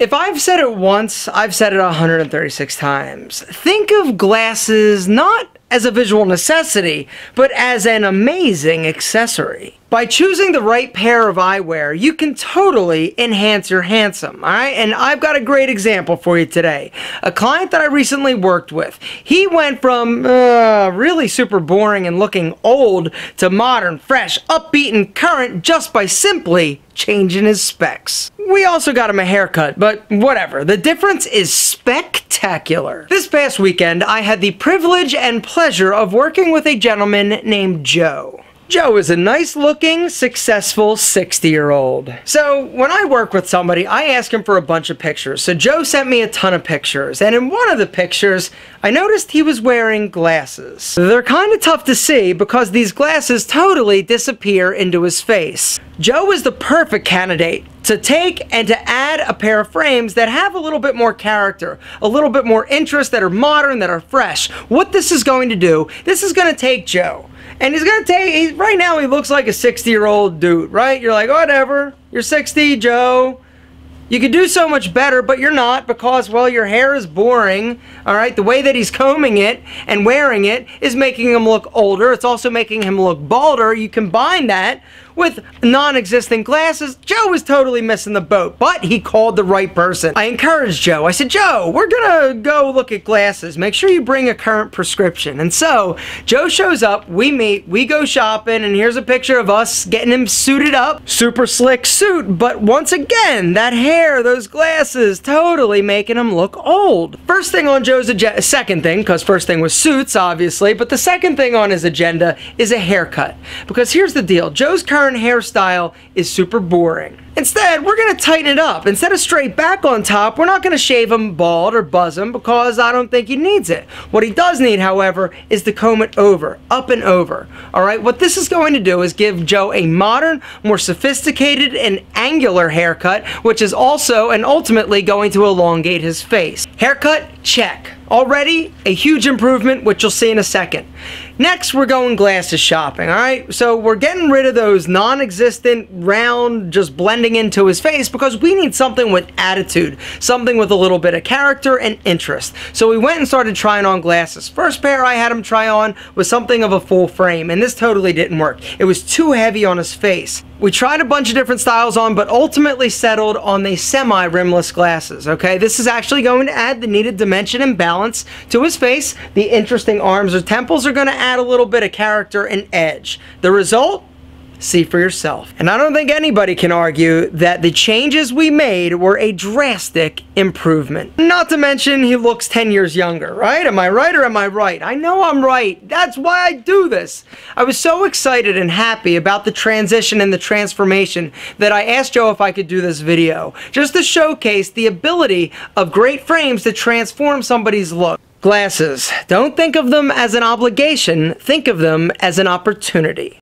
If I've said it once, I've said it 136 times. Think of glasses not as a visual necessity, but as an amazing accessory. By choosing the right pair of eyewear, you can totally enhance your handsome, alright? And I've got a great example for you today. A client that I recently worked with, he went from really super boring and looking old to modern, fresh, upbeat, and current just by simply changing his specs. We also got him a haircut, but whatever. The difference is spectacular. This past weekend, I had the privilege and pleasure of working with a gentleman named Joe. Joe is a nice-looking, successful 60-year-old. So, when I work with somebody, I ask him for a bunch of pictures. So Joe sent me a ton of pictures, and in one of the pictures, I noticed he was wearing glasses. They're kind of tough to see because these glasses totally disappear into his face. Joe is the perfect candidate to take and to add a pair of frames that have a little bit more character, a little bit more interest, that are modern, that are fresh. What this is going to do, this is going to take Joe. And he's gonna take, right now he looks like a 60-year-old dude, right? You're like, whatever, you're 60, Joe. You could do so much better, but you're not because, well, your hair is boring, all right? The way that he's combing it and wearing it is making him look older. It's also making him look balder. You combine that with non-existent glasses, Joe is totally missing the boat, but he called the right person. I encouraged Joe. I said, Joe, we're gonna go look at glasses. Make sure you bring a current prescription. And so, Joe shows up, we meet, we go shopping, and here's a picture of us getting him suited up. Super slick suit, but once again, that hair, those glasses, totally making him look old. First thing on Joe's agenda, second thing, because first thing was suits, obviously, but the second thing on his agenda is a haircut. Because here's the deal, Joe's current hairstyle is super boring. Instead, we're going to tighten it up. Instead of straight back on top, we're not going to shave him bald or buzz him because I don't think he needs it. What he does need, however, is to comb it over, up and over. Alright, what this is going to do is give Joe a modern, more sophisticated and angular haircut, which is also and ultimately going to elongate his face. Haircut, check. Already a huge improvement, which you'll see in a second. Next, we're going glasses shopping, alright? So we're getting rid of those non-existent, round, just blending into his face because we need something with attitude, something with a little bit of character and interest. So we went and started trying on glasses. First pair I had him try on was something of a full frame, and this totally didn't work. It was too heavy on his face. We tried a bunch of different styles on, but ultimately settled on the semi-rimless glasses, okay? This is actually going to add the needed dimension and balance to his face. The interesting arms or temples are going to add a little bit of character and edge. The result? See for yourself. And I don't think anybody can argue that the changes we made were a drastic improvement. Not to mention, he looks 10 years younger, right? Am I right or am I right? I know I'm right. That's why I do this. I was so excited and happy about the transition and the transformation that I asked Joe if I could do this video, just to showcase the ability of great frames to transform somebody's look. Glasses. Don't think of them as an obligation. Think of them as an opportunity.